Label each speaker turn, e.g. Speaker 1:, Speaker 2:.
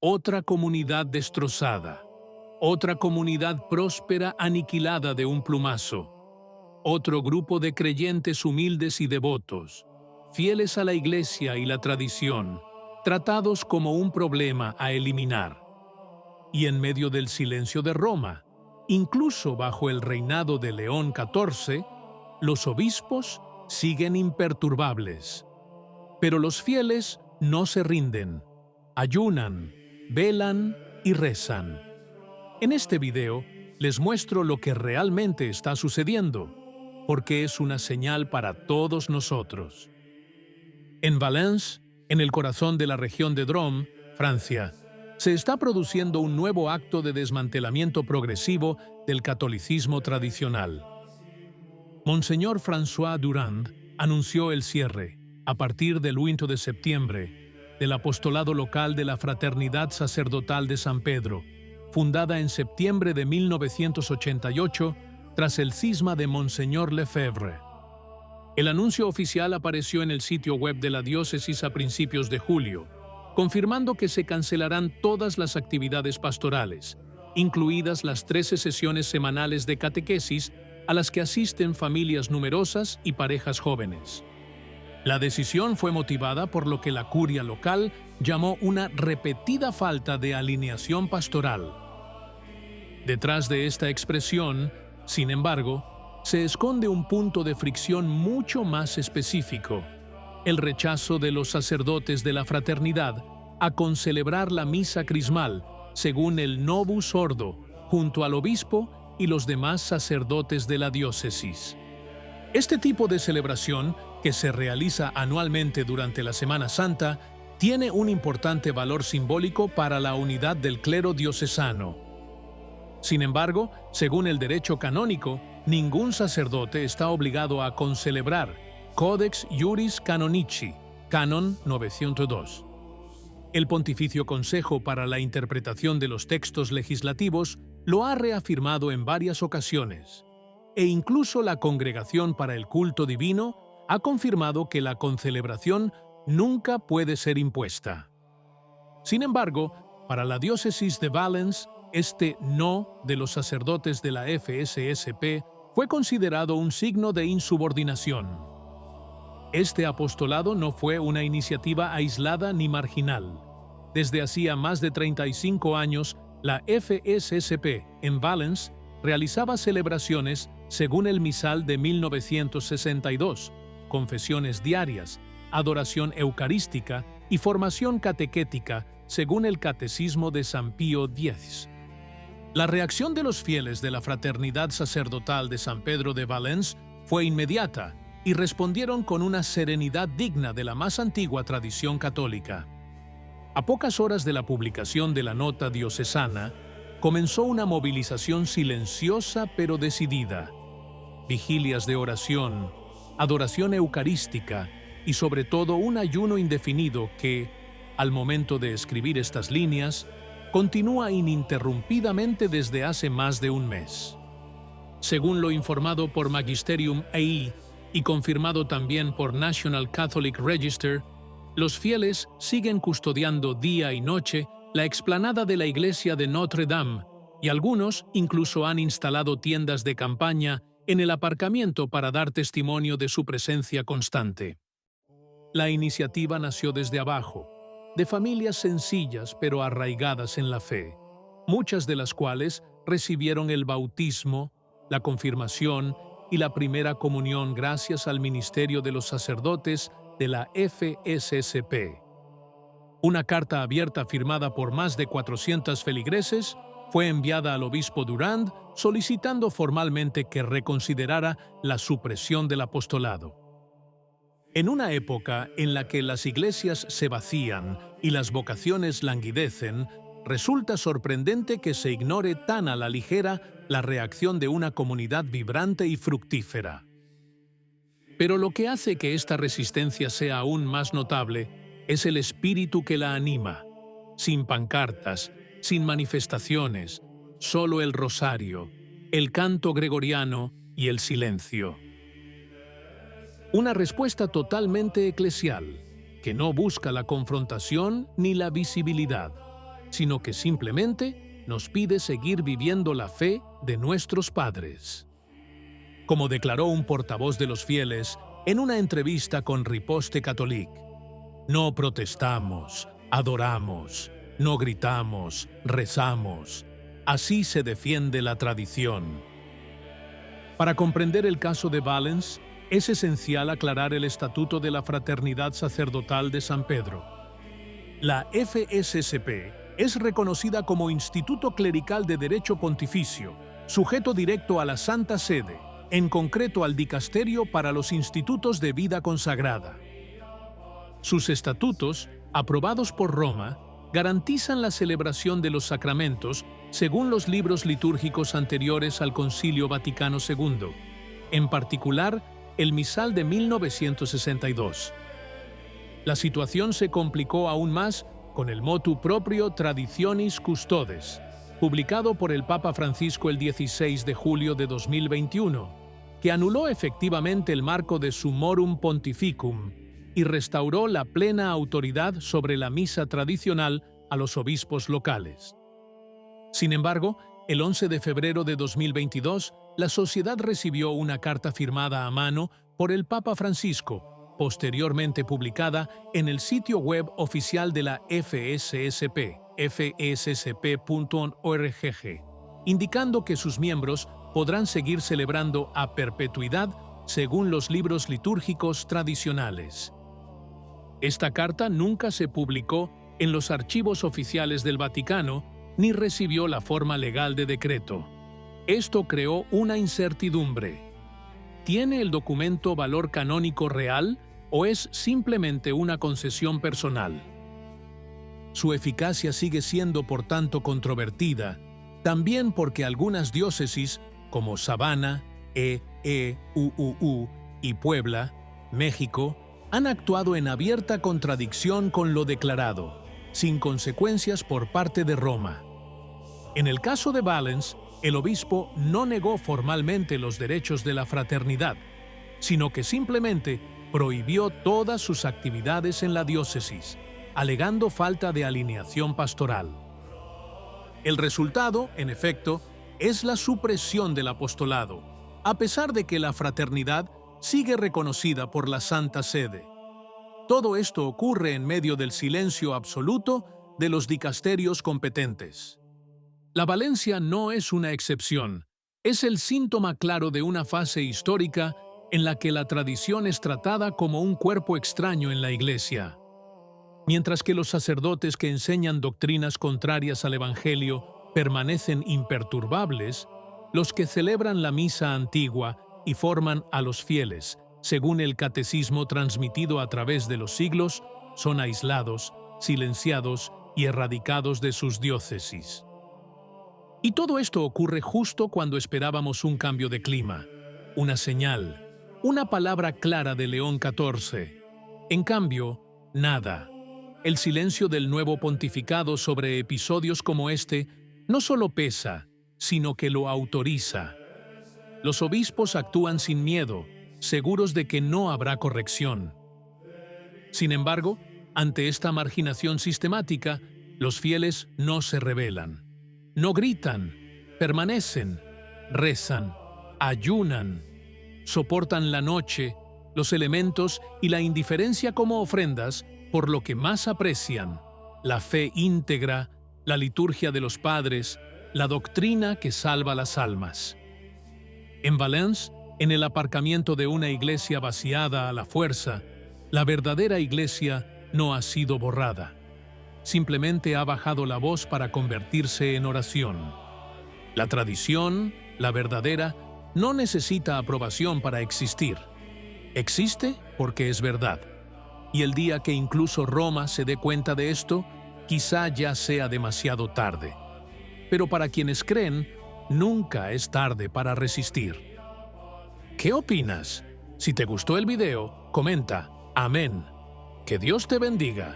Speaker 1: otra comunidad destrozada, otra comunidad próspera aniquilada de un plumazo, otro grupo de creyentes humildes y devotos, fieles a la Iglesia y la tradición, tratados como un problema a eliminar. Y en medio del silencio de Roma, incluso bajo el reinado de León XIV, los obispos siguen imperturbables. Pero los fieles no se rinden, ayunan, velan y rezan. En este video les muestro lo que realmente está sucediendo, porque es una señal para todos nosotros. En Valence, en el corazón de la región de Drôme, Francia, se está produciendo un nuevo acto de desmantelamiento progresivo del catolicismo tradicional. Monseñor François Durand anunció el cierre, a partir del 1 de septiembre, del apostolado local de la Fraternidad Sacerdotal de San Pedro, fundada en septiembre de 1988 tras el cisma de Monseñor Lefebvre. El anuncio oficial apareció en el sitio web de la diócesis a principios de julio, confirmando que se cancelarán todas las actividades pastorales, incluidas las 13 sesiones semanales de catequesis a las que asisten familias numerosas y parejas jóvenes. La decisión fue motivada por lo que la curia local llamó una repetida falta de alineación pastoral. Detrás de esta expresión, sin embargo, se esconde un punto de fricción mucho más específico: el rechazo de los sacerdotes de la fraternidad a concelebrar la misa crismal según el Novus Ordo, junto al obispo y los demás sacerdotes de la diócesis. Este tipo de celebración, que se realiza anualmente durante la Semana Santa, tiene un importante valor simbólico para la unidad del clero diocesano. Sin embargo, según el derecho canónico, ningún sacerdote está obligado a concelebrar Codex Iuris Canonici, Canon 902. El Pontificio Consejo para la Interpretación de los Textos Legislativos lo ha reafirmado en varias ocasiones, e incluso la Congregación para el Culto Divino ha confirmado que la concelebración nunca puede ser impuesta. Sin embargo, para la diócesis de Valence, este no de los sacerdotes de la FSSP fue considerado un signo de insubordinación. Este apostolado no fue una iniciativa aislada ni marginal. Desde hacía más de 35 años, la FSSP en Valence realizaba celebraciones según el misal de 1962, confesiones diarias, adoración eucarística y formación catequética según el Catecismo de San Pío X. La reacción de los fieles de la Fraternidad Sacerdotal de San Pedro de Valence fue inmediata y respondieron con una serenidad digna de la más antigua tradición católica. A pocas horas de la publicación de la nota diocesana, comenzó una movilización silenciosa pero decidida. Vigilias de oración, adoración eucarística y sobre todo un ayuno indefinido que, al momento de escribir estas líneas, continúa ininterrumpidamente desde hace más de un mes. Según lo informado por Magisterium EI y confirmado también por National Catholic Register, los fieles siguen custodiando día y noche la explanada de la iglesia de Notre Dame y algunos incluso han instalado tiendas de campaña en el aparcamiento para dar testimonio de su presencia constante. La iniciativa nació desde abajo, de familias sencillas pero arraigadas en la fe, muchas de las cuales recibieron el bautismo, la confirmación y la primera comunión gracias al ministerio de los sacerdotes de la FSSP. Una carta abierta firmada por más de 400 feligreses fue enviada al obispo Durand solicitando formalmente que reconsiderara la supresión del apostolado. En una época en la que las iglesias se vacían y las vocaciones languidecen, resulta sorprendente que se ignore tan a la ligera la reacción de una comunidad vibrante y fructífera. Pero lo que hace que esta resistencia sea aún más notable es el espíritu que la anima. Sin pancartas, sin manifestaciones, solo el rosario, el canto gregoriano y el silencio. Una respuesta totalmente eclesial, que no busca la confrontación ni la visibilidad, sino que simplemente nos pide seguir viviendo la fe de nuestros padres. Como declaró un portavoz de los fieles en una entrevista con Riposte Catholique, no protestamos, adoramos, no gritamos, rezamos. Así se defiende la tradición. Para comprender el caso de Valens, es esencial aclarar el estatuto de la Fraternidad Sacerdotal de San Pedro. La FSSP es reconocida como Instituto Clerical de Derecho Pontificio, sujeto directo a la Santa Sede, en concreto al Dicasterio para los Institutos de Vida Consagrada. Sus estatutos, aprobados por Roma, garantizan la celebración de los sacramentos según los libros litúrgicos anteriores al Concilio Vaticano II, en particular el Misal de 1962. La situación se complicó aún más con el motu proprio Traditionis Custodes, publicado por el Papa Francisco el 16 de julio de 2021, que anuló efectivamente el marco de Summorum Pontificum y restauró la plena autoridad sobre la misa tradicional a los obispos locales. Sin embargo, el 11 de febrero de 2022, la sociedad recibió una carta firmada a mano por el Papa Francisco, posteriormente publicada en el sitio web oficial de la FSSP, fssp.org, indicando que sus miembros podrán seguir celebrando a perpetuidad según los libros litúrgicos tradicionales. Esta carta nunca se publicó en los archivos oficiales del Vaticano ni recibió la forma legal de decreto. Esto creó una incertidumbre. ¿Tiene el documento valor canónico real o es simplemente una concesión personal? Su eficacia sigue siendo, por tanto, controvertida, también porque algunas diócesis, como Savannah, y Puebla, México, han actuado en abierta contradicción con lo declarado, sin consecuencias por parte de Roma. En el caso de Valens, el obispo no negó formalmente los derechos de la fraternidad, sino que simplemente prohibió todas sus actividades en la diócesis, alegando falta de alineación pastoral. El resultado, en efecto, es la supresión del apostolado, a pesar de que la fraternidad sigue reconocida por la Santa Sede. Todo esto ocurre en medio del silencio absoluto de los dicasterios competentes. La Valencia no es una excepción, es el síntoma claro de una fase histórica en la que la tradición es tratada como un cuerpo extraño en la Iglesia. Mientras que los sacerdotes que enseñan doctrinas contrarias al Evangelio permanecen imperturbables, los que celebran la misa antigua y forman a los fieles, según el catecismo transmitido a través de los siglos, son aislados, silenciados y erradicados de sus diócesis. Y todo esto ocurre justo cuando esperábamos un cambio de clima, una señal, una palabra clara de León XIV. En cambio, nada. El silencio del nuevo pontificado sobre episodios como este no solo pesa, sino que lo autoriza. Los obispos actúan sin miedo, seguros de que no habrá corrección. Sin embargo, ante esta marginación sistemática, los fieles no se rebelan. No gritan, permanecen, rezan, ayunan, soportan la noche, los elementos y la indiferencia como ofrendas por lo que más aprecian, la fe íntegra, la liturgia de los padres, la doctrina que salva las almas. En Valence, en el aparcamiento de una iglesia vaciada a la fuerza, la verdadera iglesia no ha sido borrada. Simplemente ha bajado la voz para convertirse en oración. La tradición, la verdadera, no necesita aprobación para existir. Existe porque es verdad. Y el día que incluso Roma se dé cuenta de esto, quizá ya sea demasiado tarde. Pero para quienes creen, nunca es tarde para resistir. ¿Qué opinas? Si te gustó el video, comenta. Amén. Que Dios te bendiga.